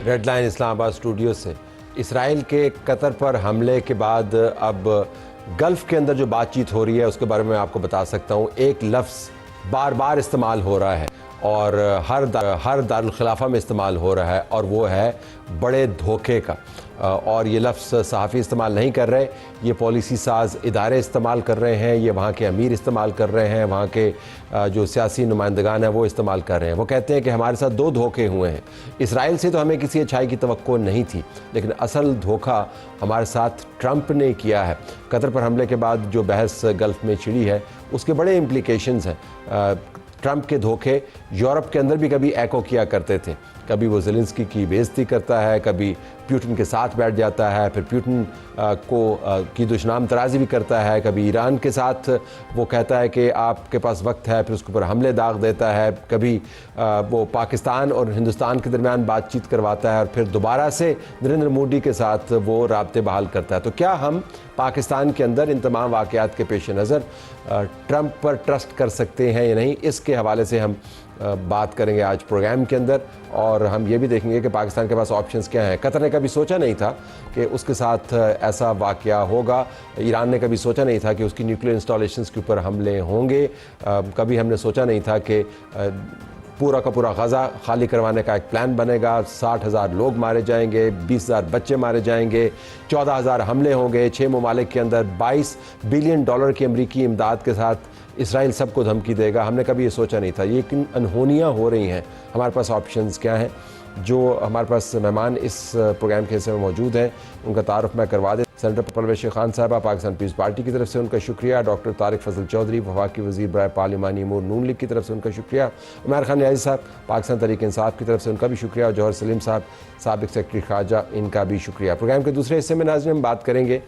Red line اسلام آباد studio سے اسرائیل کے قطر پر حملے کے بعد اب گلف کے اندر جو بات چیت ہو رہی ہے اس کے بارے میں آپ کو بتا سکتا ہوں. ایک لفظ بار بار استعمال ہو رہا ہے اور ہر دارالخلافہ میں استعمال ہو رہا ہے اور وہ ہے بڑے دھوکے کا. اور یہ لفظ صحافی استعمال نہیں کر رہے, یہ پالیسی ساز ادارے استعمال کر رہے ہیں, یہ وہاں کے امیر استعمال کر رہے ہیں, وہاں کے جو سیاسی نمائندگان ہیں وہ استعمال کر رہے ہیں. وہ کہتے ہیں کہ ہمارے ساتھ دو دھوکے ہوئے ہیں. اسرائیل سے تو ہمیں کسی اچھائی کی توقع نہیں تھی, لیکن اصل دھوکہ ہمارے ساتھ ٹرمپ نے کیا ہے. قطر پر حملے کے بعد جو بحث گلف میں چھڑی ہے اس کے بڑے امپلیکیشنز ہیں. ٹرمپ کے دھوکے یورپ کے اندر بھی کبھی ایکو کیا کرتے تھے. کبھی وہ زیلنسکی کی بےعزتی کرتا ہے, کبھی پیوٹن کے ساتھ بیٹھ جاتا ہے, پھر پیوٹن کی دشنام ترازی بھی کرتا ہے, کبھی ایران کے ساتھ وہ کہتا ہے کہ آپ کے پاس وقت ہے, پھر اس کے اوپر حملے داغ دیتا ہے, کبھی وہ پاکستان اور ہندوستان کے درمیان بات چیت کرواتا ہے اور پھر دوبارہ سے نریندر مودی کے ساتھ وہ رابطے بحال کرتا ہے. تو کیا ہم پاکستان کے اندر ان تمام واقعات کے پیش نظر ٹرمپ پر ٹرسٹ کر سکتے ہیں یا نہیں, اس کے حوالے سے ہم بات کریں گے آج پروگرام کے اندر. اور ہم یہ بھی دیکھیں گے کہ پاکستان کے پاس آپشنز کیا ہیں. قطر نے کبھی سوچا نہیں تھا کہ اس کے ساتھ ایسا واقعہ ہوگا. ایران نے کبھی سوچا نہیں تھا کہ اس کی نیوکلیر انسٹالیشنز کے اوپر حملے ہوں گے. کبھی ہم نے سوچا نہیں تھا کہ پورا کا پورا غزہ خالی کروانے کا ایک پلان بنے گا, 60,000 لوگ مارے جائیں گے, 20,000 بچے مارے جائیں گے, 14,000 حملے ہوں گے 6 ممالک کے اندر, $22 بلین کی امریکی امداد کے ساتھ اسرائیل سب کو دھمکی دے گا. ہم نے کبھی یہ سوچا نہیں تھا. یہ انہونیاں ہو رہی ہیں. ہمارے پاس آپشنز کیا ہیں؟ جو ہمارے پاس مہمان اس پروگرام کے حصے میں موجود ہیں ان کا تعارف میں کروا دیں. سینیٹر پرویز خان صاحبہ پاکستان پیپلز پارٹی کی طرف سے ان کا شکریہ. ڈاکٹر طارق فضل چودھری وفاقی وزیر برائے پارلیمانی امور نون لیگ کی طرف سے ان کا شکریہ. عمیر خان نیازی صاحب پاکستان تحریک انصاف کی طرف سے ان کا بھی شکریہ. اور جوہر سلیم صاحب سابق سیکرٹری خارجہ, ان کا بھی شکریہ. پروگرام کے دوسرے حصے میں ناظرین ہم بات کریں گے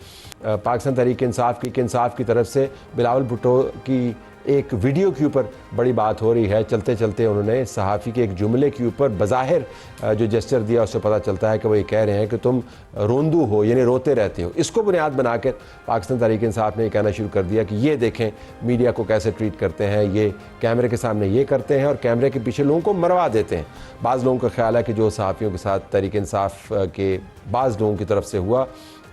پاکستان تحریک انصاف کی طرف سے بلاول بھٹو کی ایک ویڈیو کے اوپر بڑی بات ہو رہی ہے. چلتے چلتے انہوں نے صحافی کے ایک جملے کے اوپر بظاہر جو جسچر دیا اس سے پتہ چلتا ہے کہ وہ یہ کہہ رہے ہیں کہ تم روندو ہو, یعنی روتے رہتے ہو. اس کو بنیاد بنا کر پاکستان تحریک انصاف نے یہ کہنا شروع کر دیا کہ یہ دیکھیں میڈیا کو کیسے ٹریٹ کرتے ہیں, یہ کیمرے کے سامنے یہ کرتے ہیں اور کیمرے کے پیچھے لوگوں کو مروا دیتے ہیں. بعض لوگوں کا خیال ہے کہ جو صحافیوں کے ساتھ تحریک انصاف کے بعض لوگوں کی طرف سے ہوا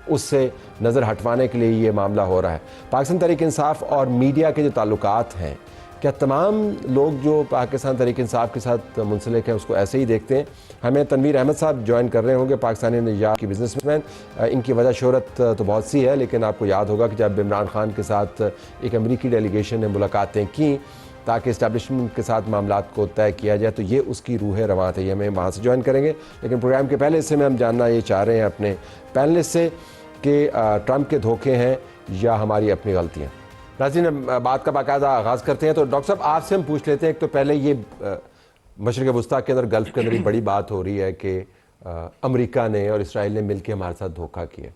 اس سے نظر ہٹوانے کے لیے یہ معاملہ ہو رہا ہے. پاکستان تحریک انصاف اور میڈیا کے جو تعلقات ہیں, کیا تمام لوگ جو پاکستان تحریک انصاف کے ساتھ منسلک ہیں اس کو ایسے ہی دیکھتے ہیں؟ ہمیں تنویر احمد صاحب جوائن کر رہے ہوں گے, پاکستانی نژاد کی بزنس مین. ان کی وجہ شہرت تو بہت سی ہے, لیکن آپ کو یاد ہوگا کہ جب عمران خان کے ساتھ ایک امریکی ڈیلیگیشن نے ملاقاتیں کیں تاکہ اسٹیبلشمنٹ کے ساتھ معاملات کو طے کیا جائے, تو یہ اس کی روح رواں ہے. یہ ہمیں وہاں سے جوائن کریں گے. لیکن پروگرام کے پہلے حصے میں ہم جاننا یہ چاہ رہے ہیں اپنے پینلسٹ سے کہ ٹرمپ کے دھوکے ہیں یا ہماری اپنی غلطیاں. ناظرین بات کا باقاعدہ آغاز کرتے ہیں. تو ڈاکٹر صاحب آپ سے ہم پوچھ لیتے ہیں, ایک تو پہلے یہ مشرق وسطیٰ کے اندر گلف کے اندر بڑی بات ہو رہی ہے کہ امریکہ نے اور اسرائیل نے مل کے ہمارے ساتھ دھوکہ کیا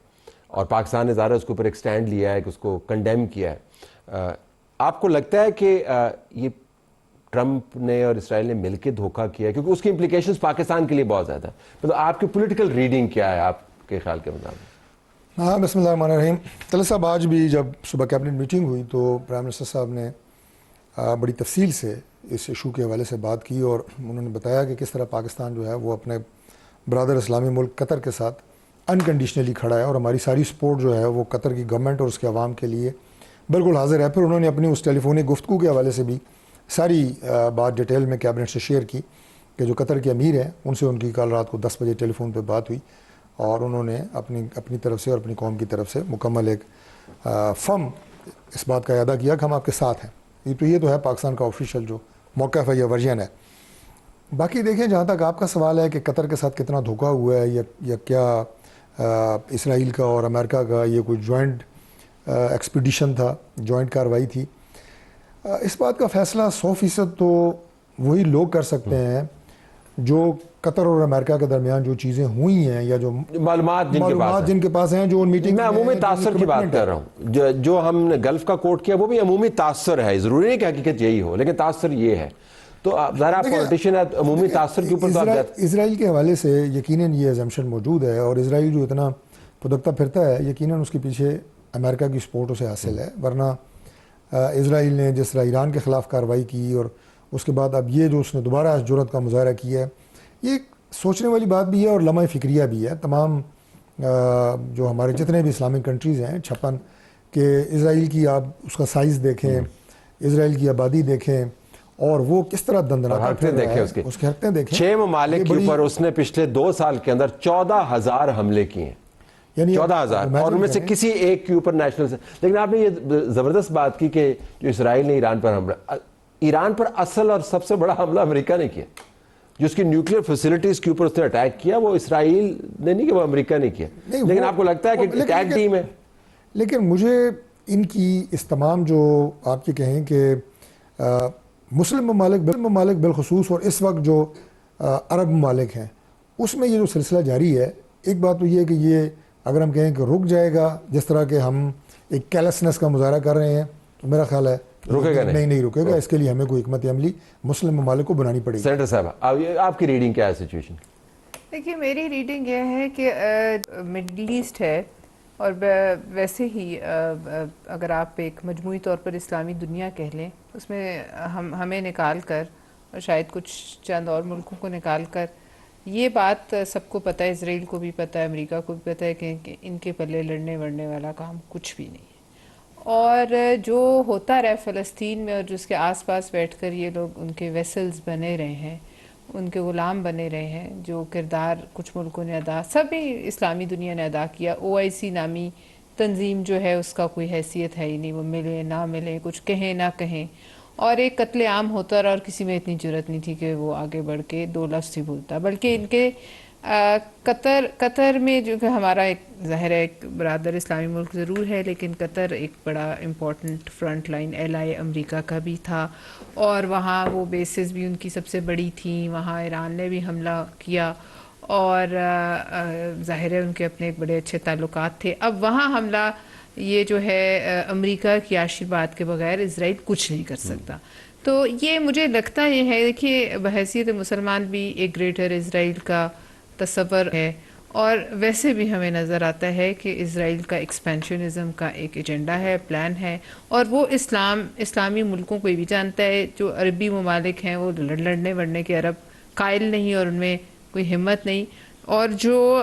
اور پاکستان نے ظاہر اس کے اوپر ایک سٹینڈ لیا ہے کہ اس کو کنڈیم کیا ہے. آپ کو لگتا ہے کہ یہ ٹرمپ نے اور اسرائیل نے مل کے دھوکہ کیا ہے, کیونکہ اس کی امپلیکیشنز پاکستان کے لیے بہت زیادہ ہے, مطلب آپ کی پولیٹیکل ریڈنگ کیا ہے آپ کے خیال کے مطابق؟ ہاں, بسم اللہ الرحمن الرحیم. طلعت صاحب, آج بھی جب صبح کیبنٹ میٹنگ ہوئی تو پرائم منسٹر صاحب نے بڑی تفصیل سے اس ایشو کے حوالے سے بات کی اور انہوں نے بتایا کہ کس طرح پاکستان جو ہے وہ اپنے برادر اسلامی ملک قطر کے ساتھ انکنڈیشنلی کھڑا ہے اور ہماری ساری سپورٹ جو ہے وہ قطر کی گورنمنٹ اور اس کے عوام کے لیے بالکل حاضر ہے. پھر انہوں نے اپنی اس ٹیلی فونک گفتگو کے حوالے سے بھی ساری بات ڈیٹیل میں کیبنٹ سے شیئر کی کہ جو قطر کے امیر ہیں ان سے ان کی کل رات کو 10 بجے ٹیلی فون پہ بات ہوئی اور انہوں نے اپنی طرف سے اور اپنی قوم کی طرف سے مکمل ایک فرم اس بات کا اعادہ کیا کہ ہم آپ کے ساتھ ہیں. یہ تو ہے پاکستان کا آفیشیل جو موقف ہے یا ورژن ہے. باقی دیکھیں, جہاں تک آپ کا سوال ہے کہ قطر کے ساتھ کتنا دھوکہ ہوا ہے یا کیا اسرائیل کا اور امریکہ کا یہ کوئی جوائنٹ ایکسپیڈیشن تھا, جوائنٹ کارروائی تھی, اس بات کا فیصلہ 100% تو وہی لوگ کر سکتے ہیں جو قطر اور امریکہ کے درمیان جو چیزیں ہوئی ہیں یا جو معلومات جن کے پاس ہیں جو ان میٹنگ میں عمومی تاثر کی بات کر رہا ہوں. جو ہم نے گلف کا کوٹ کیا وہ بھی عمومی تاثر ہے, ضروری نہیں کہ حقیقت یہی ہو, لیکن تاثر یہ ہے. تو ذرا پولیٹیشین ہے, عمومی تاثر کے اوپر تو اسرائیل کے حوالے سے یقیناً یہ ایزمپشن موجود ہے اور اسرائیل جو اتنا پھدکتا پھرتا ہے یقیناً اس کے پیچھے امریکہ کی سپورٹ اسے حاصل ہے. ورنہ اسرائیل نے جس طرح ایران کے خلاف کارروائی کی اور اس کے بعد اب یہ جو اس نے دوبارہ جرأت کا مظاہرہ کیا ہے, یہ سوچنے والی بات بھی ہے اور لمحہ فکریہ بھی ہے تمام جو ہمارے جتنے بھی اسلامک کنٹریز ہیں 56 کہ اسرائیل کی آپ اس کا سائز دیکھیں، اسرائیل کی آبادی دیکھیں اور وہ کس طرح دندناتا حرکتیں دیکھیں اس کی حرکتیں دیکھیں. 6 ممالک کے اوپر اس نے پچھلے 2 سال کے اندر 14,000 حملے کیے ہیں، یعنی 14,000 اور ان میں سے کسی ایک کے اوپر نیشنل سے. لیکن آپ نے یہ زبردست بات کی کہ جو اسرائیل نے ایران پر حملہ، ایران پر اصل اور سب سے بڑا حملہ امریکہ نے کیا. جو اس کی نیوکلیئر فیسلٹیز کے اوپر اس نے اٹیک کیا وہ اسرائیل نے نہیں کیا، وہ امریکہ نے کیا. لیکن آپ کو لگتا ہے کہ ٹیگ ٹیم ہے. لیکن مجھے ان کی اس تمام جو آپ یہ کہیں کہ مسلم ممالک بالخصوص اور اس وقت جو عرب ممالک ہیں اس میں یہ جو سلسلہ جاری ہے، ایک بات تو یہ ہے کہ یہ اگر ہم کہیں کہ رک جائے گا جس طرح کہ ہم ایک کیلسنس کا مظاہرہ کر رہے ہیں تو میرا خیال ہے رکے گا نہیں رکے گا. اس کے لیے ہمیں کوئی حکمت عملی مسلم ممالک کو بنانی پڑے گی. سینیٹر صاحب آپ کی ریڈنگ کیا ہے سچویشن؟ دیکھیے میری ریڈنگ یہ ہے کہ مڈل ایسٹ ہے اور ویسے ہی اگر آپ ایک مجموعی طور پر اسلامی دنیا کہہ لیں اس میں ہمیں نکال کر اور شاید کچھ چند اور ملکوں کو نکال کر یہ بات سب کو پتہ ہے، اسرائیل کو بھی پتہ ہے، امریکہ کو بھی پتہ ہے کہ ان کے پلے لڑنے وڑنے والا کام کچھ بھی نہیں ہے. اور جو ہوتا رہے فلسطین میں اور جس کے آس پاس بیٹھ کر یہ لوگ ان کے ویسلز بنے رہے ہیں، ان کے غلام بنے رہے ہیں، جو کردار کچھ ملکوں نے سبھی اسلامی دنیا نے ادا کیا. OIC نامی تنظیم جو ہے اس کا کوئی حیثیت ہے ہی نہیں، وہ ملے نہ ملے، کچھ کہیں نہ کہیں، اور ایک قتل عام ہوتا رہا اور کسی میں اتنی جرت نہیں تھی کہ وہ آگے بڑھ کے 2 لفظ ہی بولتا. بلکہ ان کے قطر میں جو کہ ہمارا ایک ظاہر ہے ایک برادر اسلامی ملک ضرور ہے، لیکن قطر ایک بڑا امپورٹنٹ فرنٹ لائن ally امریکہ کا بھی تھا اور وہاں وہ بیسز بھی ان کی سب سے بڑی تھیں. وہاں ایران نے بھی حملہ کیا اور ظاہر ہے ان کے اپنے ایک بڑے اچھے تعلقات تھے. اب وہاں حملہ یہ جو ہے امریکہ کی آشیرواد کے بغیر اسرائیل کچھ نہیں کر سکتا. تو یہ مجھے لگتا یہ ہے، دیکھیے بحیثیت مسلمان بھی ایک گریٹر اسرائیل کا تصور ہے اور ویسے بھی ہمیں نظر آتا ہے کہ اسرائیل کا ایکسپینشنزم کا ایک ایجنڈا ہے، پلان ہے، اور وہ اسلامی ملکوں کو بھی جانتا ہے. جو عربی ممالک ہیں وہ لڑنے وڑنے کے عرب قائل نہیں اور ان میں کوئی ہمت نہیں. اور جو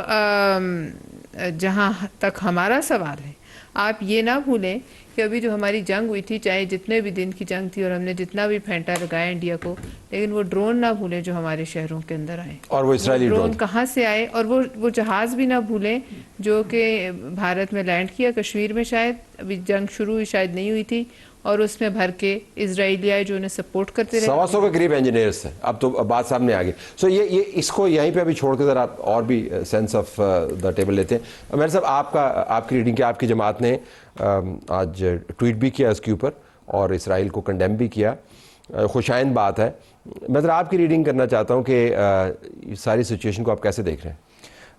جہاں تک ہمارا سوال ہے، آپ یہ نہ بھولیں کہ ابھی جو ہماری جنگ ہوئی تھی، چاہے جتنے بھی دن کی جنگ تھی اور ہم نے جتنا بھی پھینٹا لگایا انڈیا کو، لیکن وہ ڈرون نہ بھولیں جو ہمارے شہروں کے اندر آئے، اور وہ اسرائیلی ڈرون کہاں سے آئے، اور وہ جہاز بھی نہ بھولیں جو کہ بھارت میں لینڈ کیا، کشمیر میں شاید ابھی جنگ شروع ہوئی شاید نہیں ہوئی تھی، اور اس میں بھر کے اسرائیلی آئے جو انہیں سپورٹ کرتے رہے. 100 کے قریب انجینئرس ہیں. اب تو بات سامنے آ گئی. سو یہ اس کو یہیں پہ ابھی چھوڑ کے ذرا اور بھی سینس آف دا ٹیبل لیتے ہیں. میرے صاحب آپ کی ریڈنگ کیا؟ آپ کی جماعت نے آج ٹویٹ بھی کیا اس کے اوپر اور اسرائیل کو کنڈیم بھی کیا. خوشائند بات ہے. میں ذرا آپ کی ریڈنگ کرنا چاہتا ہوں کہ ساری سچویشن کو آپ کیسے دیکھ رہے ہیں؟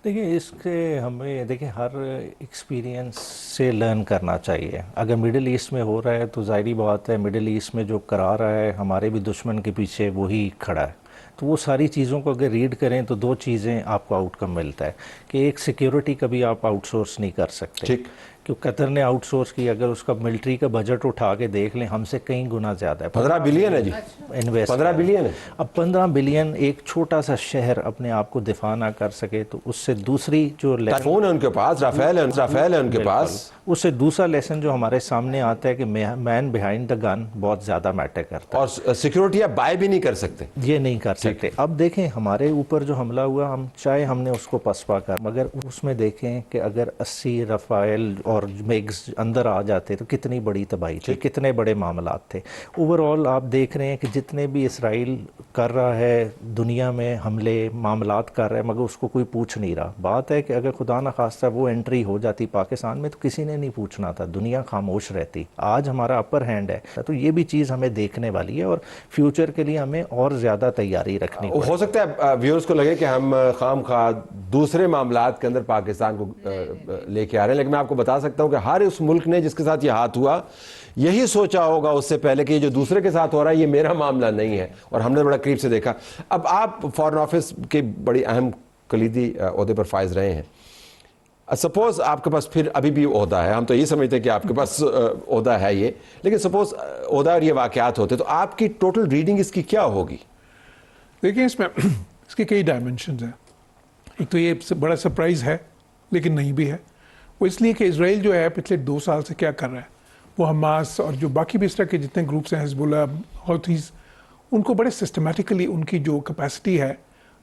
دیکھیں اس کے ہمیں ہر ایکسپیرینس سے لرن کرنا چاہیے. اگر مڈل ایسٹ میں ہو رہا ہے تو ظاہری بات ہے مڈل ایسٹ میں جو کرا رہا ہے ہمارے بھی دشمن کے پیچھے وہی کھڑا ہے. تو وہ ساری چیزوں کو اگر ریڈ کریں تو 2 چیزیں آپ کو آؤٹ کم ملتا ہے کہ ایک سیکیورٹی کبھی آپ آؤٹ سورس نہیں کر سکتے، کہ قطر نے آؤٹ سورس کی. اگر اس کا ملٹری کا بجٹ اٹھا کے دیکھ لیں ہم سے کئی گنا زیادہ ہے. 15 بلین ہے جی، 15 بلین ہے. اب 15 بلین ایک چھوٹا سا شہر اپنے آپ کو دفاع نہ کر سکے تو اس سے دوسری جو فون ہے ان کے پاس، رافیل ہے ان کے پاس. اس سے دوسرا لیسن جو ہمارے سامنے آتا ہے کہ مین بیہائنڈ دا گن بہت زیادہ میٹر کرتا ہے، اور سیکیورٹی آپ بائی بھی نہیں کر سکتے. یہ نہیں کر سکتے. اب دیکھیں ہمارے اوپر جو حملہ ہوا، ہم چاہے ہم نے اس کو پسپا کر، مگر اس میں دیکھیں کہ اگر 80 رافائل اور میگز اندر آ جاتے تو کتنی بڑی تباہی تھی، کتنے بڑے معاملات تھے. اوورآل آپ دیکھ رہے ہیں کہ جتنے بھی اسرائیل کر رہا ہے دنیا میں حملے معاملات کر رہا ہے، مگر اس کو کوئی پوچھ نہیں رہا. بات ہے کہ اگر خدا نخواستہ وہ انٹری ہو جاتی پاکستان میں تو کسی نے نہیں پوچھنا تھا، دنیا خاموش رہتی. آج ہمارا اپر ہینڈ ہے تو یہ بھی چیز ہمیں دیکھنے والی ہے اور فیوچر کے لیے ہمیں اور زیادہ تیاری رکھنی پڑے. ہو سکتا ہے ویورز کو لگے کہ ہم خام خواہ دوسرے معاملات کے اندر پاکستان کو لے کے آ رہے ہیں، لیکن میں آپ کو بتا سکتا ہوں کہ ہر اس ملک نے جس کے ساتھ یہ ہاتھ ہوا یہی سوچا ہوگا اس سے پہلے کہ یہ جو دوسرے کے ساتھ ہو رہا ہے یہ میرا معاملہ نہیں ہے، اور ہم نے بڑا قریب سے دیکھا. اب آپ فارن آفس کے بڑی اہم کلیدی عہدے پر فائز رہے ہیں. سپوز آپ کے پاس پھر ابھی بھی عہدہ ہے، ہم تو یہ سمجھتے ہیں کہ آپ کے پاس عہدہ ہے یہ، لیکن سپوز عہدہ اور یہ واقعات ہوتے تو آپ کی ٹوٹل ریڈنگ اس کی کیا ہوگی؟ دیکھیں اس میں اس کے کئی ڈائمنشنز ہیں. ایک تو یہ بڑا سرپرائز ہے لیکن نہیں بھی ہے. وہ اس لیے کہ اسرائیل جو ہے پچھلے 2 سال سے کیا کر رہا ہے, وہ حماس اور جو باقی بھی اس طرح کے جتنے گروپس ہیں, حزب اللہ, حوثیز, ان کو بڑے سسٹمیٹیکلی ان کی جو کیپیسٹی ہے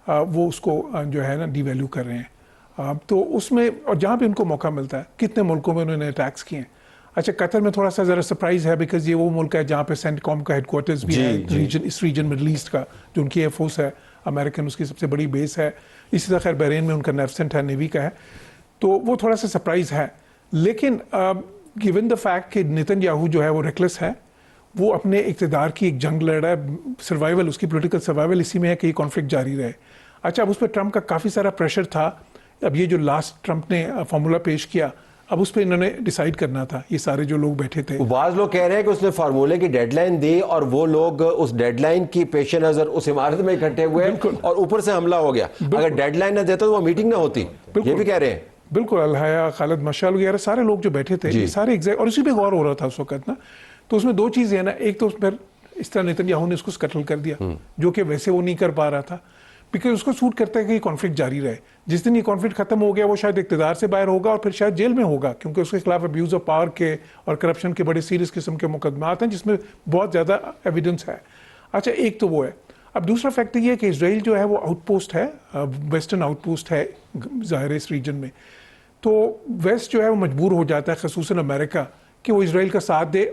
وہ اس کو جو ہے نا ڈی ویلیو کر رہے ہیں. تو اس میں اور جہاں پہ ان کو موقع ملتا ہے, کتنے ملکوں میں انہوں نے اٹیکس کیے ہیں. اچھا, قطر میں تھوڑا سا ذرا سرپرائز ہے بیکاز یہ وہ ملک ہے جہاں پہ سینٹ کام کا ہیڈ کوارٹرز بھی ہے اس ریجن مڈل ایسٹ کا, جو ان کی ایئر فورس ہے امریکن, اس کی سب سے بڑی بیس ہے. اسی طرح خیر بحرین میں ان کا نیفسنٹ ہے, نیوی کا ہے, تو وہ تھوڑا سا سرپرائز ہے. لیکن گیون دا فیکٹ کہ نیتن یاہو جو ہے وہ ریکلیس ہے, وہ اپنے اقتدار کی ایک جنگ لڑ رہا ہے, سروائیول, اس کی پولیٹیکل سروائیول اسی میں ہے کہ یہ کانفلکٹ جاری رہے. اچھا, اب اس پہ ٹرمپ کا کافی سارا پریشر تھا. اب یہ جو لاسٹ ٹرمپ نے فارمولا پیش کیا, اب اس پہ انہوں نے ڈیسائیڈ کرنا تھا, یہ سارے جو لوگ بیٹھے تھے. بعض لوگ کہہ رہے ہیں کہ اس نے فارمولے کی ڈیڈ لائن دی اور وہ لوگ اس ڈیڈ لائن کی پیش نظر اس عمارت میں اکٹھے ہوئے اور اوپر سے حملہ ہو گیا. اگر ڈیڈ لائن نہ دیتا تو وہ میٹنگ نہ ہوتی, یہ بھی کہہ رہے ہیں. بالکل, الحیا, خالد مشعل وغیرہ سارے لوگ جو بیٹھے تھے, سارے اور اسی پہ غور ہو رہا تھا اس وقت نا. تو اس میں 2 چیزیں ہیں نا, ایک تو اس پر اس طرح نیتن یاہو نے اس کو سکٹل کر دیا, جو کہ ویسے وہ نہیں کر پا رہا تھا, بیکاز اس کو سوٹ کرتا ہے کہ یہ کانفلکٹ جاری رہے. جس دن یہ کانفلکٹ ختم ہو گیا وہ شاید اقتدار سے باہر ہوگا اور پھر شاید جیل میں ہوگا, کیونکہ اس کے خلاف ابیوز آف پاور کے اور کرپشن کے بڑے سیریس قسم کے مقدمات ہیں جس میں بہت زیادہ ایویڈنس ہے. اچھا, ایک تو وہ ہے. اب دوسرا فیکٹر یہ ہے کہ اسرائیل جو ہے وہ آؤٹ پوسٹ ہے, ویسٹرن آؤٹ پوسٹ ہے ظاہر ہے اس ریجن میں. تو ویسٹ جو ہے وہ مجبور ہو جاتا ہے, خصوصاً امریکہ, کہ وہ اسرائیل کا ساتھ دے.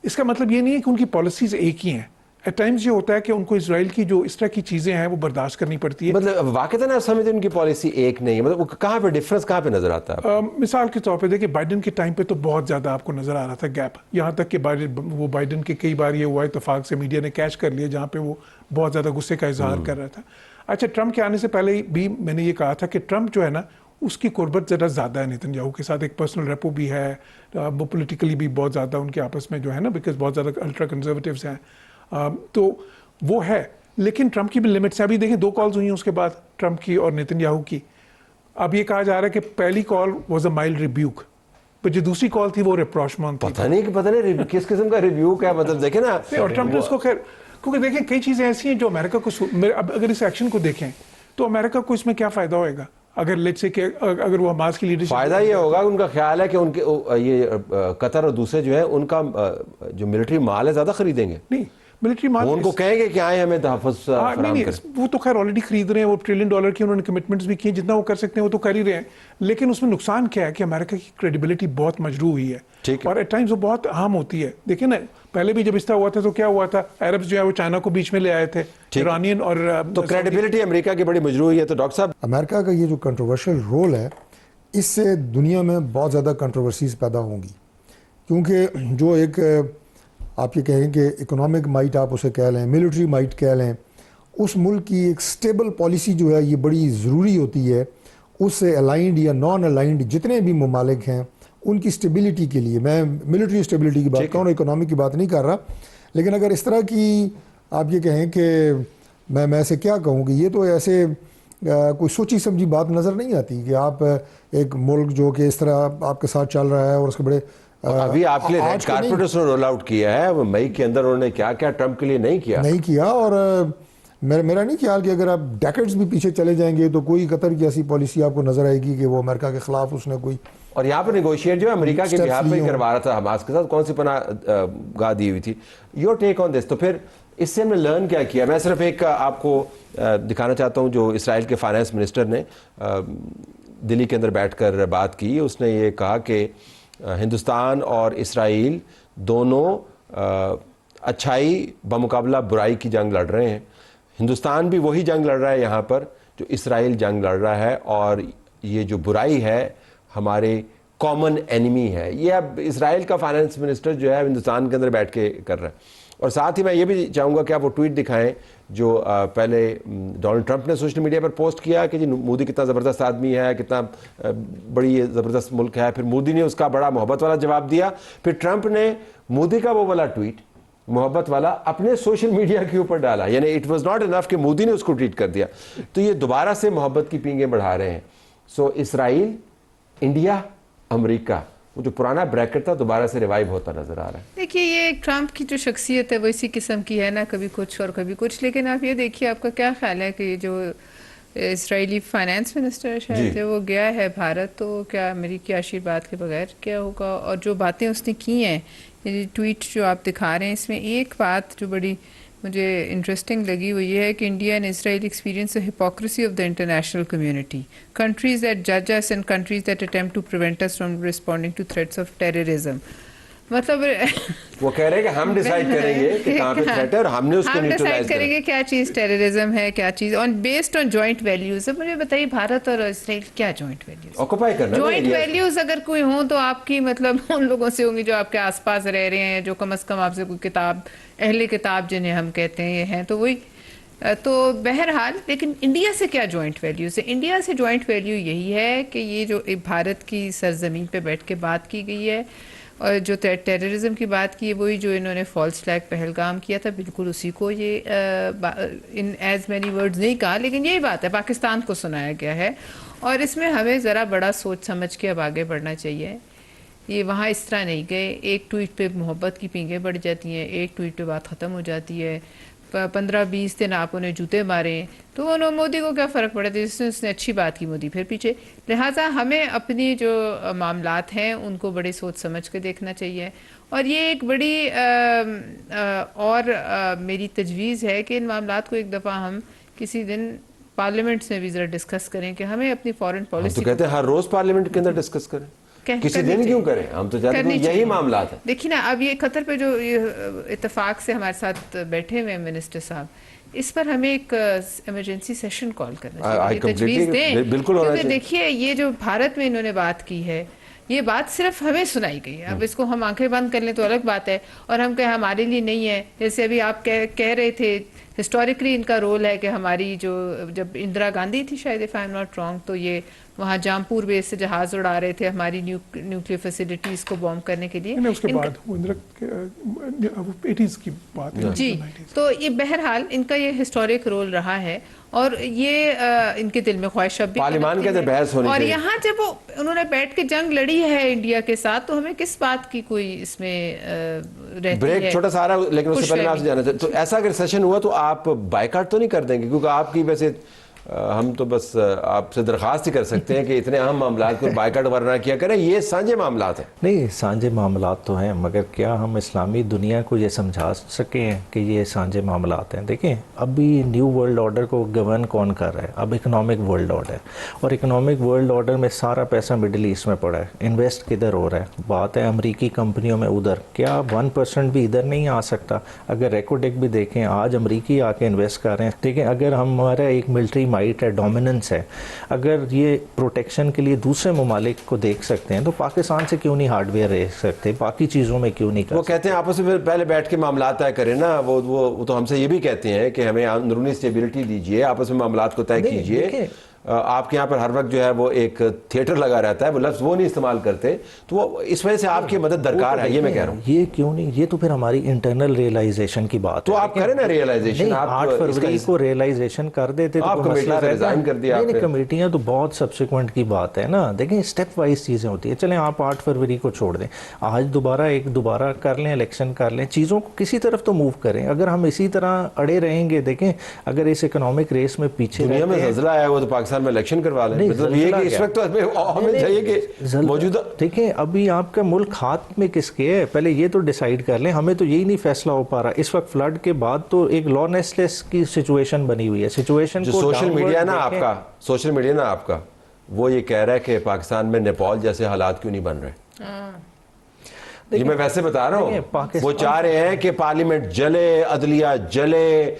اس کا مطلب یہ نہیں ہے کہ ان کی پالیسیز ایک ہی ہیں. ایٹ ٹائمز یہ ہوتا ہے کہ ان کو اسرائیل کی جو اس طرح کی چیزیں ہیں وہ برداشت کرنی پڑتی ہے. مطلب واقعتاً آپ سمجھتے ہیں ان کی پالیسی ایک نہیں ہے, مطلب کہاں پہ ڈفرنس کہاں پہ نظر آتا ہے؟ مثال کے طور پہ دیکھیں, بائیڈن کے ٹائم پہ تو بہت زیادہ آپ کو نظر آ رہا تھا گیپ, یہاں تک کہ وہ بائیڈن کے کئی بار یہ ہوا اتفاق سے میڈیا نے کیچ کر لیا جہاں پہ وہ بہت زیادہ غصے کا اظہار کر رہا تھا. اچھا, ٹرمپ کے آنے سے پہلے بھی میں نے یہ کہا تھا کہ ٹرمپ جو ہے نا اس کی قربت ذرا زیادہ ہے نیتن یاہو کے ساتھ, ایک پرسنل ریپو بھی ہے, وہ پولیٹیکلی بھی بہت زیادہ ان کے آپس میں جو ہے نا, بیکاز بہت زیادہ الٹرا کنزرویٹیوز ہیں, تو وہ ہے. لیکن ٹرمپ کی بھی لمٹس ہیں. ابھی دیکھیں 2 کالز ہوئی ہیں اس کے بعد ٹرمپ کی اور نیتن یاہو کی. اب یہ کہا جا رہا ہے کہ پہلی کال واز اے مائلڈ ریبیوک, پر جو دوسری کال تھی وہ ریپروچمنٹ تھی. پتہ نہیں کس قسم کا ریبیوک ہے, مطلب دیکھیں نا. اور ٹرمپ نے اس کو خیر, کیونکہ دیکھیں کئی چیزیں ایسی ہیں جو امریکہ کو, اب اگر اس ایکشن کو دیکھیں تو امریکہ کو اس میں کیا فائدہ ہوئے گا اگر لیٹس سے کہ اگر وہ حماس کی لیڈرشپ. فائدہ یہ ہوگا, ان کا خیال ہے کہ ان کے یہ قطر اور دوسرے جو ہیں ان کا جو ملٹری مال ہے زیادہ خریدیں گے. نہیں, ملٹری مال ان کو کہیں گے کہ آئیں ہمیں تحفظ فراہم کریں. وہ تو خیر آلریڈی خرید رہے ہیں, وہ $1 ٹریلین کی انہوں نے کمٹمنٹس بھی کی, جتنا وہ کر سکتے ہیں وہ تو کر ہی رہے ہیں. لیکن اس میں نقصان کیا ہے کہ امریکہ کی کریڈیبلٹی بہت مجروح ہوئی ہے, اور ایٹ ٹائمز وہ بہت اہم ہوتی ہے. دیکھیں نا, پہلے بھی جب اس طرح ہوا تھا تو کیا ہوا تھا, عربز جو ہے وہ چائنا کو بیچ میں لے آئے تھے, ایرانین, اور تو کریڈیبلٹی امریکہ کی بڑی مجروح ہے. تو ڈاکٹر صاحب, امریکہ کا یہ جو کنٹروورشل رول ہے, اس سے دنیا میں بہت زیادہ کنٹروورسیز پیدا ہوں گی, کیونکہ جو ایک آپ یہ کہیں کہ اکنامک مائٹ آپ اسے کہہ لیں, ملٹری مائٹ کہہ لیں, اس ملک کی ایک سٹیبل پالیسی جو ہے یہ بڑی ضروری ہوتی ہے. اس سے الائنڈ یا نان الائنڈ جتنے بھی ممالک ہیں ان کی سٹیبلٹی کے لیے, میں ملٹری سٹیبلٹی کی بات کر رہا ہوں, اکنامک کی بات نہیں کر رہا. لیکن اگر اس طرح کی آپ یہ کہیں کہ میں ایسے کیا کہوں کہ یہ تو ایسے کوئی سوچی سمجھی بات نظر نہیں آتی کہ آپ ایک ملک جو کہ اس طرح آپ کے ساتھ چل رہا ہے اور اس کے بڑے ابھی آپ کے لیے ریڈ کارپیٹ اس نے رول آؤٹ کیا ہے, مئی کے اندر انہوں نے کیا ٹرمپ کے لیے نہیں کیا. اور میرا نہیں خیال کہ اگر آپ ڈیکڈز بھی پیچھے چلے جائیں گے تو کوئی قطر کی ایسی پالیسی آپ کو نظر آئے گی کہ وہ امریکہ کے خلاف اس نے کوئی. اور یہاں پر نیگوشیٹ جو ہے امریکہ کے بہاف پہ کروا رہا تھا حماس کے ساتھ, کون سی پناہ گاہ دی ہوئی تھی. یور ٹیک آن دس. تو پھر اس سے ہم نے لرن کیا کیا؟ میں صرف ایک آپ کو دکھانا چاہتا ہوں جو اسرائیل کے فائنانس منسٹر نے دلی کے اندر بیٹھ کر بات کی. اس نے یہ کہا کہ ہندوستان اور اسرائیل دونوں اچھائی بمقابلہ برائی کی جنگ لڑ رہے ہیں. ہندوستان بھی وہی جنگ لڑ رہا ہے یہاں پر جو اسرائیل جنگ لڑ رہا ہے, اور یہ جو برائی ہے ہمارے کامن اینیمی ہے. یہ اب اسرائیل کا فائنانس منسٹر جو ہے ہندوستان کے اندر بیٹھ کے کر رہا ہے. اور ساتھ ہی میں یہ بھی چاہوں گا کہ آپ وہ ٹویٹ دکھائیں جو پہلے ڈونلڈ ٹرمپ نے سوشل میڈیا پر پوسٹ کیا کہ جی مودی کتنا زبردست آدمی ہے, کتنا بڑی یہ زبردست ملک ہے. پھر مودی نے اس کا بڑا محبت والا جواب دیا. پھر ٹرمپ نے مودی کا وہ والا ٹویٹ محبت والا اپنے سوشل میڈیا کے اوپر ڈالا, یعنی اٹ واز ناٹ انف کہ مودی نے اس کو ٹویٹ کر دیا. تو یہ دوبارہ سے محبت کی پینگیں بڑھا رہے ہیں. سو اسرائیل, انڈیا, امریکہ, وہ جو پرانا بریکٹ تھا دوبارہ سے ریوائیو ہوتا نظر آ رہا ہے. دیکھیے یہ ٹرمپ کی جو شخصیت ہے وہ اسی قسم کی ہے نا, کبھی کچھ اور کبھی کچھ. لیکن آپ یہ دیکھیے, آپ کا کیا خیال ہے کہ جو اسرائیلی فائنانس منسٹر شاید ہے، وہ گیا ہے بھارت، تو کیا امریکی آشیرواد کے بغیر کیا ہوگا؟ اور جو باتیں اس نے کی ہیں، یہ ٹویٹ جو آپ دکھا رہے ہیں، اس میں ایک بات جو بڑی مجھے انٹرسٹنگ لگی وہ یہ ہے کہ India and Israel experience the hypocrisy of the international community. Countries that judge us and countries that attempt to prevent us from responding to threats of terrorism. مطلب وہ کہہ رہے ہیں کہ ہم ڈیسائیڈ کریں گے کہ کہاں پہ تھریٹ ہے اور ہم نے اس کو ہم ڈیسائیڈ نیوٹرلائز کریں گے کیا چیز ٹیررزم ہے، کیا چیز بیسڈ آن جوائنٹ ویلیوز. مجھے بتائیے بھارت اور اسرائیل کیا جوائنٹ ویلیوز؟ آکوپائی کرنا. جوائنٹ ویلیوز اگر کوئی ہوں تو آپ کی مطلب ان لوگوں سے ہوں گی جو آپ کے آس پاس رہ رہے ہیں، جو کم از کم آپ سے کوئی کتاب، اہل کتاب جنہیں ہم کہتے ہیں، یہ ہیں تو وہی. تو بہرحال لیکن انڈیا سے کیا جوائنٹ ویلیوز ہے؟ انڈیا سے جوائنٹ ویلیو یہی ہے کہ یہ جو بھارت کی سرزمین پہ بیٹھ کے بات کی گئی ہے اور جو ٹیررزم کی بات کی ہے، وہی جو انہوں نے فالس فلیگ پہلگام کیا تھا، بالکل اسی کو یہ ان ایز مینی ورڈز نہیں کہا، لیکن یہی بات ہے، پاکستان کو سنایا گیا ہے. اور اس میں ہمیں ذرا بڑا سوچ سمجھ کے اب آگے بڑھنا چاہیے. یہ وہاں اس طرح نہیں گئے، ایک ٹویٹ پہ محبت کی پینگیں بڑھ جاتی ہیں، ایک ٹویٹ پہ بات ختم ہو جاتی ہے. 15-20 دن آپ انہیں جوتے مارے تو انہوں مودی کو کیا فرق پڑا تھا؟ جس نے اچھی بات کی مودی پھر پیچھے. لہٰذا ہمیں اپنی جو معاملات ہیں ان کو بڑے سوچ سمجھ کے دیکھنا چاہیے. اور یہ ایک بڑی اور میری تجویز ہے کہ ان معاملات کو ایک دفعہ ہم کسی دن پارلیمنٹس میں بھی ذرا ڈسکس کریں کہ ہمیں اپنی فارن ہم پالیسی تو کہتے ہیں ہر روز پارلیمنٹ کے اندر ڈسکس کریں، کسی دن کیوں کریں؟ ہم تو چاہتے ہیں یہی معاملات ہیں. دیکھیے نا، اب یہ قطر پہ جو اتفاق سے ہمارے ساتھ بیٹھے ہوئے ہیں منسٹر صاحب، اس پر ہمیں ایک ایمرجنسی سیشن کال کرنا چاہیے، تجویز دیں. کیونکہ دیکھیے یہ جو بھارت میں انہوں نے بات کی ہے، یہ بات صرف ہمیں سنائی گئی ہے. اب اس کو ہم آنکھیں بند کر لیں تو الگ بات ہے، اور ہم کہیں ہمارے لیے نہیں ہے. جیسے ابھی آپ کہہ رہے تھے ہسٹوریکلی ان کا رول ہے کہ ہماری جو جب اندرا گاندھی تھی شاید if I am not wrong, تو یہ وہاں جامپور بیس سے جہاز اڑا رہے تھے ہماری نیوکلیئر فیسلٹیز کو بوم کرنے کے لیے. اس کے بعد 80s کی بات ہے. جی، تو یہ بہرحال ان کا یہ ہسٹورک رول رہا ہے، اور یہ ان کے دل میں خواہشات بھی پارلیمان کے اندر بحث ہونی اور چاہیے. یہاں جب انہوں نے بیٹھ کے جنگ لڑی ہے انڈیا کے ساتھ، تو ہمیں کس بات کی کوئی اس میں رہتی ہے؟ بریک چھوٹا سا آ رہا ہے، لیکن اس سے پہلے میں آپ سے جاننا چاہتا ہوں، تو ایسا اگر سیشن ہوا تو آپ بائیکاٹ تو نہیں کر دیں گے؟ کیونکہ آپ کی ویسے ہم تو بس آپ سے درخواست ہی کر سکتے ہیں کہ اتنے اہم معاملات کو بائیکاٹ ورنہ کیا کریں، یہ سانجھے معاملات ہیں. نہیں، سانجھے معاملات تو ہیں، مگر کیا ہم اسلامی دنیا کو یہ سمجھا سکے ہیں کہ یہ سانجھے معاملات ہیں؟ دیکھیں ابھی نیو ورلڈ آرڈر کو گورن کون کر رہا ہے؟ اب اکنامک ورلڈ آرڈر، اور اکنامک ورلڈ آرڈر میں سارا پیسہ مڈل ایسٹ میں پڑا ہے. انویسٹ کدھر ہو رہا ہے؟ بات ہے امریکی کمپنیوں میں ادھر. کیا 1% بھی ادھر نہیں آ سکتا؟ اگر ریکوڈیک بھی دیکھیں، آج امریکی آ کے انویسٹ کر رہے ہیں. دیکھیں اگر ہمارا ایک ملٹری مائٹ ہے، ڈومیننس ہے، اگر یہ پروٹیکشن کے لیے دوسرے ممالک کو دیکھ سکتے ہیں تو پاکستان سے کیوں نہیں ہارڈ ویئر رہ سکتے؟ باقی چیزوں میں کیوں نہیں کر وہ کہتے ہیں آپس میں پہلے بیٹھ کے معاملات طے کریں نا. وہ تو ہم سے یہ بھی کہتے ہیں کہ ہمیں اندرونی اسٹیبلٹی دیجیے، آپس میں معاملات کو طے کیجیے. آپ کے یہاں پر ہر وقت جو ہے وہ ایک تھیٹر لگا رہتا ہے، وہ لفظ وہ نہیں استعمال کرتے، تو وہ اس وجہ سے آپ کی مدد درکار ہے. یہ میں کہہ رہا ہوں. یہ کیوں نہیں؟ یہ تو پھر ہماری انٹرنل ریئلائزیشن کی بات ہے. تو آپ کریں نا ریئلائزیشن. 8 فروری کو ریئلائزیشن کر دیتے تو مسئلہ رہتا ہے. نہیں، کمیٹیاں تو بہت سبسیکوینٹ کی بات ہے نا. دیکھیں اسٹیپ وائز چیزیں ہوتی ہیں. چلیں آپ 8 فروری کو چھوڑ دیں، آج دوبارہ کر لیں، الیکشن کر لیں، چیزوں کو کسی طرف تو موو کریں. اگر ہم اسی طرح اڑے رہیں گے، دیکھیں اگر اس اکنامک ریس میں پیچھے دنیا میں زلزلہ آیا ہوا تو پاکستان میں الیکشن کروا لیں. مطلب یہ کہ اس وقت تو ہمیں چاہیے کہ موجودہ دیکھیں ابھی آپ کا ملک ہاتھ میں کس کے ہے، پہلے یہ تو ڈیسائیڈ کر لیں. ہمیں تو یہی نہیں فیصلہ ہو پا رہا اس وقت. فلڈ کے بعد تو ایک لانیس لیس کی سچویشن بنی ہوئی ہے. سچویشن جو سوشل میڈیا نا آپ کا وہ یہ کہہ رہا ہے کہ پاکستان میں نیپال جیسے حالات کیوں نہیں بن رہے. یہ میں ویسے بتا رہا ہوں، وہ چاہ رہے ہیں کہ پارلیمنٹ جلے، عدلیہ جلے،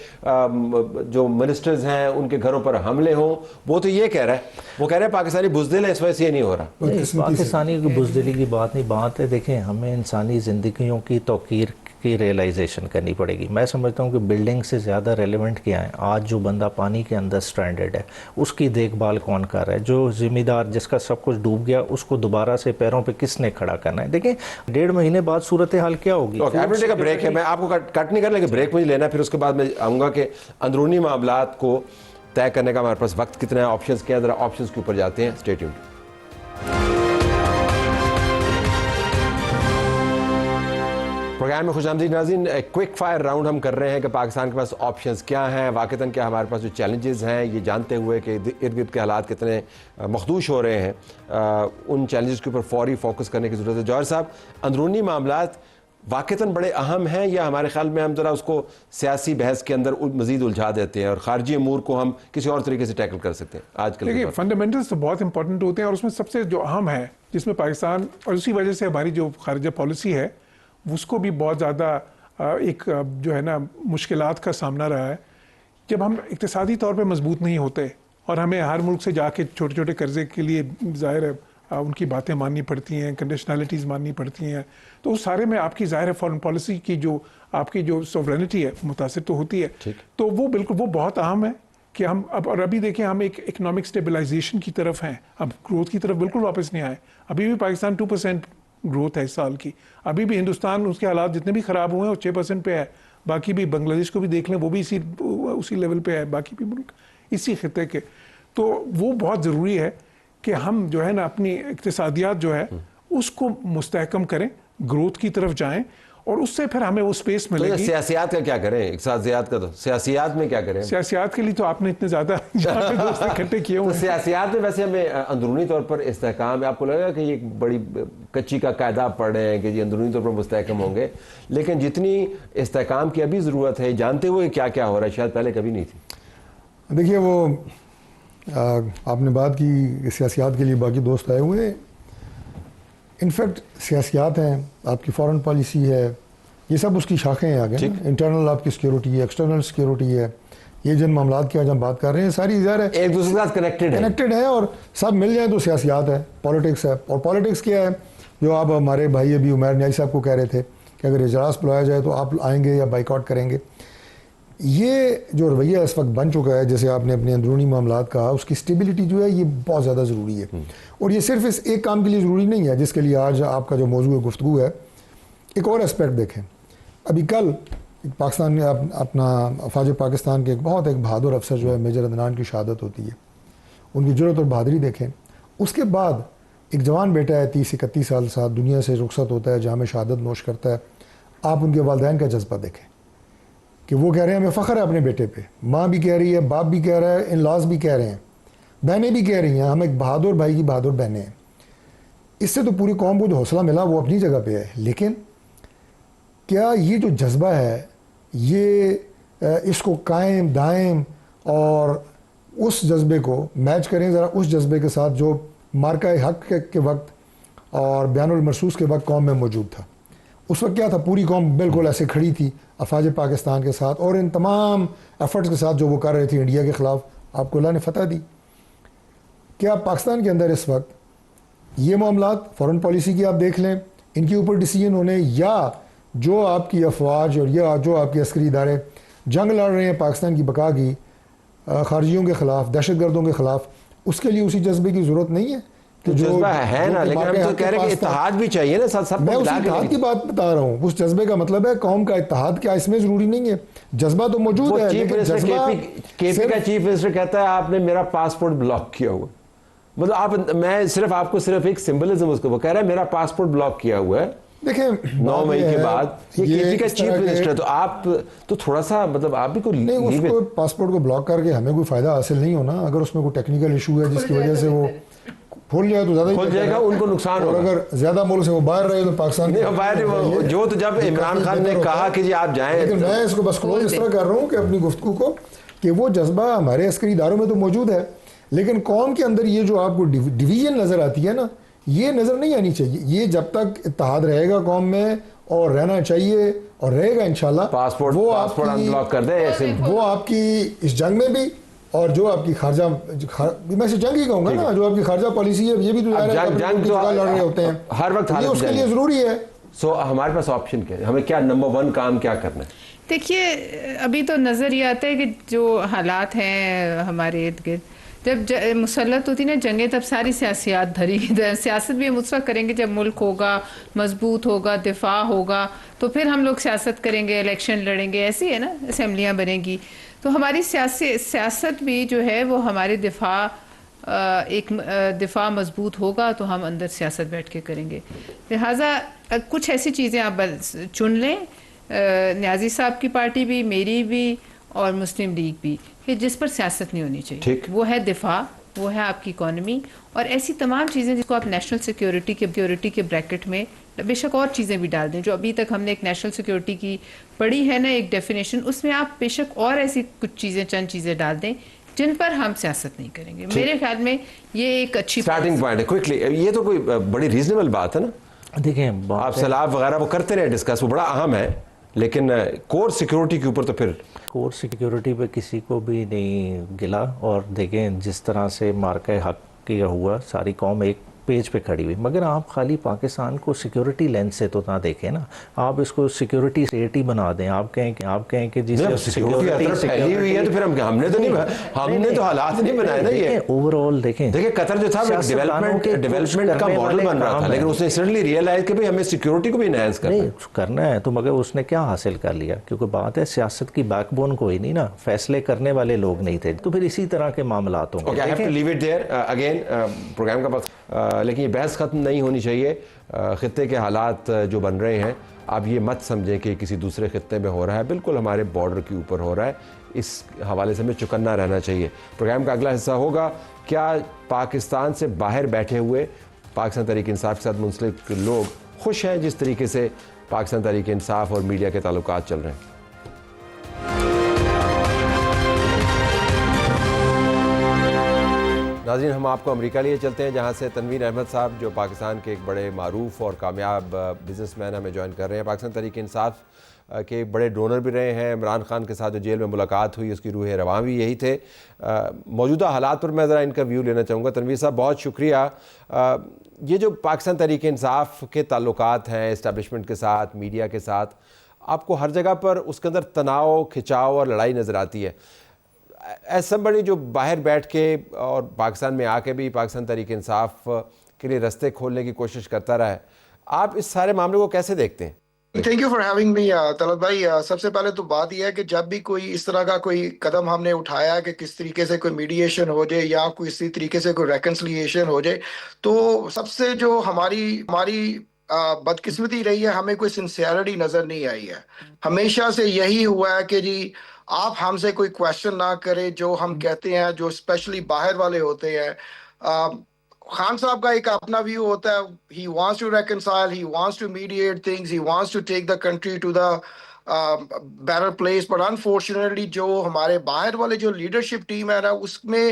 جو منسٹرز ہیں ان کے گھروں پر حملے ہوں. وہ تو یہ کہہ رہا ہے، وہ کہہ رہے ہیں پاکستانی بزدل ہے، اس وجہ سے یہ نہیں ہو رہا. پاکستانی کی بزدلی کی بات نہیں، بات ہے دیکھیں ہمیں انسانی زندگیوں کی توقیر کی ریئلائزیشن کرنی پڑے گی. میں سمجھتا ہوں کہ بلڈنگ سے زیادہ ریلیونٹ کیا ہے. آج جو بندہ پانی کے اندر سٹرینڈڈ ہے اس کی دیکھ بھال کون کر رہا ہے؟ جو ذمہ دار جس کا سب کچھ ڈوب گیا اس کو دوبارہ سے پیروں پہ کس نے کھڑا کرنا ہے؟ دیکھیں 1.5 مہینے بعد صورتحال کیا ہوگی. کا بریک ہے، میں آپ کو کٹ نہیں کرنے کے بریک مجھے لینا ہے، پھر اس کے بعد میں آؤں گا کہ اندرونی معاملات کو طے کرنے کا ہمارے پاس وقت کتنا ہے، آپشنز کیا ہیں. ذرا آپشنز کے اوپر جاتے ہیں. Stay tuned. پروگرام میں خوش آمدید ناظرین. ایک کوئک فائر راؤنڈ ہم کر رہے ہیں کہ پاکستان کے پاس آپشنز کیا ہیں, واقعتاً کیا ہمارے پاس جو چیلنجز ہیں, یہ جانتے ہوئے کہ ارد گرد کے حالات کتنے مخدوش ہو رہے ہیں, ان چیلنجز کے اوپر فوری فوکس کرنے کی ضرورت ہے. جوہر صاحب, اندرونی معاملات واقعتاً بڑے اہم ہیں یا ہمارے خیال میں ہم ذرا اس کو سیاسی بحث کے اندر مزید الجھا دیتے ہیں اور خارجی امور کو ہم کسی اور طریقے سے ٹیکل کر سکتے ہیں آج کل؟ دیکھیے, فنڈامنٹلز تو بہت امپورٹنٹ ہوتے ہیں اور اس میں سب سے جو اہم ہے جس میں پاکستان, اور اسی وجہ سے ہماری جو خارجہ پالیسی ہے اس کو بھی بہت زیادہ ایک جو ہے نا مشکلات کا سامنا رہا ہے. جب ہم اقتصادی طور پہ مضبوط نہیں ہوتے اور ہمیں ہر ملک سے جا کے چھوٹے چھوٹے قرضے کے لیے ظاہر ہے ان کی باتیں ماننی پڑتی ہیں, کنڈیشنلٹیز ماننی پڑتی ہیں, تو اس سارے میں آپ کی ظاہر ہے فارن پالیسی کی جو آپ کی جو سوورینٹی ہے متاثر تو ہوتی ہے. تو وہ بالکل وہ بہت اہم ہے کہ ہم اور ابھی دیکھیں ہم ایک اکنامک اسٹیبلائزیشن کی طرف ہیں, اب گروتھ کی طرف بالکل واپس نہیں آئے. ابھی بھی پاکستان 2% گروتھ ہے اس سال کی, ابھی بھی ہندوستان اس کے حالات جتنے بھی خراب ہوئے ہیں وہ 6% پہ ہے. باقی بھی بنگلہ دیش کو بھی دیکھ لیں, وہ بھی اسی لیول پہ ہے, باقی بھی ملک اسی خطے کے. تو وہ بہت ضروری ہے کہ ہم جو ہے نا اپنی اقتصادیات جو ہے اس کو مستحکم کریں, گروتھ کی طرف جائیں, اور اس سے پھر ہمیں وہ سپیس ملے گی. سیاسیات کا کیا کریں, اقتصادیات کا؟ تو سیاسیات میں کیا کریں؟ سیاسیات کے لیے تو آپ نے اتنے زیادہ جہاں پہ دوست اکٹھے کیے ہوئے ہیں. سیاسیات میں ویسے ہمیں اندرونی طور پر استحکام, آپ کو لگا کہ یہ ایک بڑی کچی کا قاعدہ پڑھ رہے ہیں کہ یہ اندرونی طور پر مستحکم ہوں گے, لیکن جتنی استحکام کی ابھی ضرورت ہے جانتے ہوئے کیا کیا ہو رہا ہے شاید پہلے کبھی نہیں تھی. دیکھیے, وہ آپ نے بات کی سیاسیات کے لیے باقی دوست آئے ہوئے ہیں. انفیکٹ سیاسیات ہیں, آپ کی فارن پالیسی ہے, یہ سب اس کی شاخیں ہیں آگے. انٹرنل آپ کی سیکیورٹی ہے, ایکسٹرنل سیکیورٹی ہے, یہ جن معاملات کی آج ہم بات کر رہے ہیں ساری ظاہر ہے ایک دوسرے کے ساتھ کنیکٹڈ ہے, اور سب مل جائیں تو سیاسیات ہے, پالیٹکس ہے. اور پالیٹکس کیا ہے, جو آپ ہمارے بھائی ابھی عمیر نیائی صاحب کو کہہ رہے تھے کہ اگر اجلاس بلایا جائے تو آپ آئیں گے یا بائیکاٹ کریں گے. یہ جو رویہ اس وقت بن چکا ہے, جیسے آپ نے اپنے اندرونی معاملات کہا, اس کی اسٹیبلٹی جو ہے یہ بہت زیادہ ضروری ہے. اور یہ صرف اس ایک کام کے لیے ضروری نہیں ہے جس کے لیے آج آپ کا جو موضوع گفتگو ہے. ایک اور اسپیکٹ دیکھیں, ابھی کل پاکستان میں اپنا افواج پاکستان کے بہت ایک بہادر افسر جو ہے میجر عدنان کی شہادت ہوتی ہے. ان کی جرأت اور بہادری دیکھیں. اس کے بعد ایک جوان بیٹا ہے 30-31 سال ساتھ دنیا سے رخصت ہوتا ہے, جہاں میں شہادت نوش کرتا ہے. آپ ان کے والدین کا جذبہ دیکھیں کہ وہ کہہ رہے ہیں ہمیں فخر ہے اپنے بیٹے پہ. ماں بھی کہہ رہی ہے, باپ بھی کہہ رہا ہے, ان لاز بھی کہہ رہے ہیں, بہنیں بھی کہہ رہی ہیں ہم ایک بہادر بھائی کی بہادر بہنیں ہیں. اس سے تو پوری قوم کو جو حوصلہ ملا وہ اپنی جگہ پہ ہے. لیکن کیا یہ جو جذبہ ہے یہ اس کو قائم دائم اور اس جذبے کو میچ کریں ذرا اس جذبے کے ساتھ جو مارکہ حق کے وقت اور بیان المرصوص کے وقت قوم میں موجود تھا. اس وقت کیا تھا, پوری قوم بالکل ایسے کھڑی تھی افواج پاکستان کے ساتھ, اور ان تمام ایفرٹس کے ساتھ جو وہ کر رہے تھے انڈیا کے خلاف, آپ کو اللہ نے فتح دی. کیا پاکستان کے اندر اس وقت یہ معاملات فارن پالیسی کی آپ دیکھ لیں, ان کے اوپر ڈیسیجن ہونے, یا جو آپ کی افواج اور یا جو آپ کے عسکری ادارے جنگ لڑ رہے ہیں پاکستان کی بقا کی خارجیوں کے خلاف, دہشت گردوں کے خلاف, اس کے لیے اسی جذبے کی ضرورت نہیں ہے؟ تو جذبہ ہے نا, لیکن ہم تو کہہ رہے ہیں کہ اتحاد بھی چاہیے نا سب. میں اس اتحاد کی بات بتا رہا ہوں. اس جذبے کا مطلب ہے قوم کا اتحاد. کیا اس میں ضروری نہیں ہے؟ جذبہ تو موجود ہے, لیکن جذبہ کے پی کا چیف منسٹر کہتا ہے آپ نے میرا پاسپورٹ بلاک کیا ہوا. مطلب آپ, میں صرف آپ کو صرف ایک سمبلزم اس کو, وہ کہہ رہا ہے میرا پاسپورٹ بلاک کیا ہوا ہے. دیکھیں 9 مئی کے بعد یہ کے پی کا چیف منسٹر, تو آپ تو تھوڑا سا مطلب آپ بھی کوئی نہیں, اس کو پاسپورٹ کو بلاک کر کے ہمیں کوئی فائدہ حاصل نہیں ہونا. اگر اس میں کوئی ٹیکنیکل ایشو ہے جس کی وجہ سے وہ کھول جائے تو زیادہ کھل جائے گا, ان کو نقصان ہوگا. اور اگر زیادہ ملک سے وہ باہر رہے تو پاکستان باہر جو, تو جب عمران خان نے کہا کہ جی آپ جائیں, لیکن میں اس کو بس کلوز اس طرح کر رہا ہوں کہ اپنی گفتگو کو کہ وہ جذبہ ہمارے عسکری اداروں میں تو موجود ہے, لیکن قوم کے اندر یہ جو آپ کو ڈویژن نظر آتی ہے نا, یہ نظر نہیں آنی چاہیے. یہ جب تک اتحاد رہے گا قوم میں, اور رہنا چاہیے اور رہے گا انشاءاللہ, پاسپورٹ بلاک کر دیں ایسے, وہ آپ کی اس جنگ میں بھی, اور جو آپ کی خارجہ, میں سے جنگ ہی کہوں گا نا, جو آپ کی خارجہ پالیسی ہے یہ بھی تو جنگ تو لڑ رہے ہوتے ہیں ہر وقت, یہ اس کے لیے ضروری ہے. سو ہمارے پاس آپشن کیا ہے, ہمیں کیا نمبر 1 کام کیا کرنا ہے؟ دیکھیے, ابھی تو نظر یہ آتا ہے کہ جو حالات ہیں ہمارے ارد گرد, جب مسلط ہوتی نا جنگیں, تب ساری سیاسیات دھری. سیاست بھی ہم اس وقت کریں گے جب ملک ہوگا, مضبوط ہوگا, دفاع ہوگا, تو پھر ہم لوگ سیاست کریں گے, الیکشن لڑیں گے, ایسی ہے نا, اسمبلیاں بنیں گی. تو ہماری سیاست بھی جو ہے وہ ہمارے دفاع ایک دفاع مضبوط ہوگا تو ہم اندر سیاست بیٹھ کے کریں گے. لہٰذا کچھ ایسی چیزیں آپ چن لیں, نیازی صاحب کی پارٹی بھی, میری بھی اور مسلم لیگ بھی, کہ جس پر سیاست نہیں ہونی چاہیے. وہ ہے دفاع, وہ ہے آپ کی اکانومی, اور ایسی تمام چیزیں جس کو آپ نیشنل سیکیورٹی کے بریکٹ میں بے شک اور چیزیں بھی ڈال دیں. جو ابھی تک ہم نے ایک نیشنل سیکیورٹی کی پڑھی ہے نا ایک ڈیفینیشن, اس میں آپ بے شک اور ایسی کچھ چیزیں, چند چیزیں ڈال دیں جن پر ہم سیاست نہیں کریں گے. میرے خیال میں یہ ایک اچھی اسٹارٹنگ پوائنٹ ہے. کوئکلی, یہ تو کوئی بڑی ریزنیبل بات ہے نا. دیکھیں آپ سیلاب وغیرہ وہ کرتے رہے ڈسکس, وہ بڑا اہم ہے, لیکن کور سیکیورٹی کے اوپر تو پھر کور سیکیورٹی پہ کسی کو بھی نہیں گلا. اور دیکھیں جس طرح سے مارکہ حق کیا ہوا, ساری قوم ایک پیج پہ کھڑی ہوئی, مگر آپ خالی پاکستان کو سیکیورٹی لینس سے تو نہ دیکھیں نا, آپ اس کو سیکیورٹی اسٹیٹ ہی بنا دیں. آپ کہیں کہ جی سیکیورٹی پھیلی ہوئی ہے, تو پھر ہم نے تو نہیں, ہم نے تو حالات نہیں بنائے نا. یہ اوور آل دیکھیں قطر جو تھا ڈیولپمنٹ کا ماڈل بن رہا تھا, لیکن اس نے سڈنلی ریئلائز کہ ہمیں سیکیورٹی کو بھی انہینس کرنا ہے. تو مگر اس نے کیا حاصل کر لیا, کیونکہ بات ہے سیاست کی بیک بون کوئی نہیں نا, فیصلے کرنے والے لوگ نہیں تھے. تو پھر اسی طرح کے معاملات ہوں گے. پروگرام کا بس, لیکن یہ بحث ختم نہیں ہونی چاہیے. خطے کے حالات جو بن رہے ہیں, آپ یہ مت سمجھیں کہ کسی دوسرے خطے میں ہو رہا ہے, بالکل ہمارے بارڈر کے اوپر ہو رہا ہے. اس حوالے سے ہمیں چکنا رہنا چاہیے. پروگرام کا اگلا حصہ ہوگا, کیا پاکستان سے باہر بیٹھے ہوئے پاکستان تحریک انصاف کے ساتھ منسلک لوگ خوش ہیں جس طریقے سے پاکستان تحریک انصاف اور میڈیا کے تعلقات چل رہے ہیں؟ ناظرین, ہم آپ کو امریکہ لیے چلتے ہیں, جہاں سے تنویر احمد صاحب جو پاکستان کے ایک بڑے معروف اور کامیاب بزنس مین ہمیں جوائن کر رہے ہیں. پاکستان تحریک انصاف کے بڑے ڈونر بھی رہے ہیں. عمران خان کے ساتھ جو جیل میں ملاقات ہوئی اس کی روح رواں بھی یہی تھے. موجودہ حالات پر میں ذرا ان کا ویو لینا چاہوں گا. تنویر صاحب بہت شکریہ. یہ جو پاکستان تحریک انصاف کے تعلقات ہیں اسٹیبلشمنٹ کے ساتھ, میڈیا کے ساتھ, آپ کو ہر جگہ پر اس کے اندر تناؤ, کھچاؤ اور لڑائی نظر آتی ہے. ایسا بڑی جو باہر بیٹھ کے اور پاکستان میں آ کے بھی پاکستان تحریک انصاف کے لیے رستے کھولنے کی کوشش کرتا رہا ہے, آپ اس سارے معاملے کو کیسے دیکھتے ہیں؟ Thank you for having me Talat بھائی. سب سے پہلے تو بات یہ ہے کہ جب بھی کوئی اس طرح کا کوئی قدم ہم نے اٹھایا کہ کس طریقے سے کوئی میڈیشن ہو جائے یا کوئی اسی طریقے سے کوئی ریکنسلیشن ہو جائے, تو سب سے جو ہماری بدقسمتی رہی ہے, ہمیں کوئی سنسیئرٹی نظر نہیں آئی ہے. ہمیشہ سے یہی ہوا ہے کہ جی آپ ہم سے کوئی کویشچن نہ کریں, جو ہم کہتے ہیں, جو اسپیشلی باہر والے ہوتے ہیں. خان صاحب کا ایک اپنا ویو ہوتا ہے, he wants to reconcile, he wants to mediate things, he wants to take the country to the better place, but unfortunately جو ہمارے باہر والے جو لیڈرشپ ٹیم ہے نا, اس میں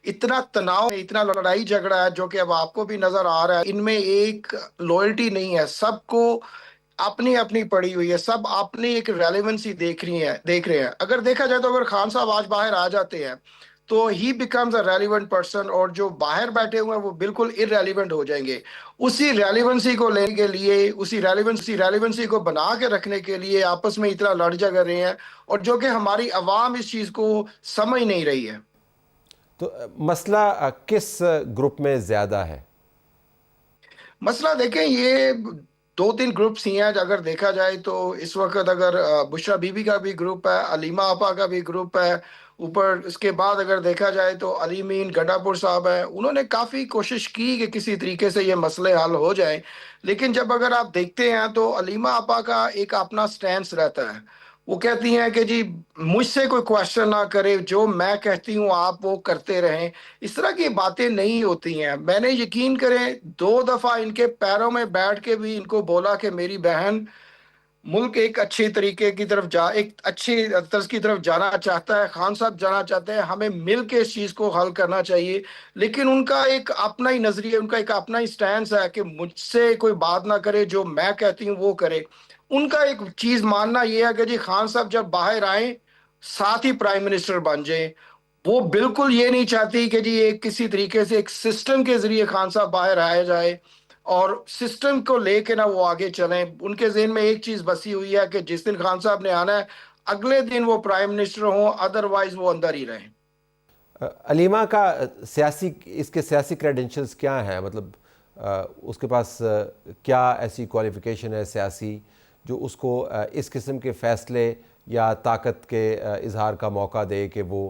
اتنا تناؤ ہے, اتنا لڑائی جھگڑا ہے, جو کہ اب آپ کو بھی نظر آ رہا ہے. ان میں ایک لوئلٹی نہیں ہے, سب کو اپنی اپنی پڑی ہوئی ہے, سب اپنی ایک ریلیونسی دیکھ رہے ہیں. اگر دیکھا جائے تو اگر خان صاحب آج باہر آ جاتے ہیں تو he becomes a relevant person, اور جو باہر بیٹھے ہوئے ہیں وہ بالکل ارریلیونٹ ہو جائیں گے. اسی ریلیونسی کو لینے کے لیے, اسی ریلیونسی کو بنا کے رکھنے کے لیے آپس میں اتنا لڑ جھگڑ رہے ہیں, اور جو کہ ہماری عوام اس چیز کو سمجھ نہیں رہی ہے. تو مسئلہ کس گروپ میں زیادہ ہے؟ مسئلہ دیکھیں, یہ 2-3 گروپس ہی ہیں. اگر دیکھا جائے تو اس وقت اگر بشرا بی بی کا بھی گروپ ہے, علیمہ آپا کا بھی گروپ ہے, اوپر اس کے بعد اگر دیکھا جائے تو علی مین گڈا پور صاحب ہیں. انہوں نے کافی کوشش کی کہ کسی طریقے سے یہ مسئلے حل ہو جائیں, لیکن جب اگر آپ دیکھتے ہیں تو علیمہ آپا کا ایک اپنا سٹینس رہتا ہے. وہ کہتی ہیں کہ جی مجھ سے کوئی کویشچن نہ کرے, جو میں کہتی ہوں آپ وہ کرتے رہیں. اس طرح کی باتیں نہیں ہوتی ہیں. میں نے یقین کریں 2 دفعہ ان کے پیروں میں بیٹھ کے بھی ان کو بولا کہ میری بہن ملک ایک اچھی طریقے کی طرف ایک اچھی طرز کی طرف جانا چاہتا ہے, خان صاحب جانا چاہتے ہیں, ہمیں مل کے اس چیز کو حل کرنا چاہیے. لیکن ان کا ایک اپنا ہی نظریہ, ان کا ایک اپنا ہی سٹینس ہے کہ مجھ سے کوئی بات نہ کرے, جو میں کہتی ہوں وہ کرے. ان کا ایک چیز ماننا یہ ہے کہ جی خان صاحب جب باہر آئیں ساتھ ہی پرائم منسٹر بن جائیں. وہ بالکل یہ نہیں چاہتی کہ جی ایک کسی طریقے سے ایک سسٹم کے ذریعے خان صاحب باہر آیا جائے اور سسٹم کو لے کے نہ وہ آگے چلیں. ان کے ذہن میں ایک چیز بسی ہوئی ہے کہ جس دن خان صاحب نے آنا ہے اگلے دن وہ پرائم منسٹر ہوں, ادروائز وہ اندر ہی رہیں. علیمہ کا اس کے سیاسی کریڈنشلز کیا ہیں؟ مطلب اس کے پاس کیا ایسی کوالیفیکیشن ہے سیاسی جو اس کو اس قسم کے فیصلے یا طاقت کے اظہار کا موقع دے کہ وہ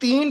3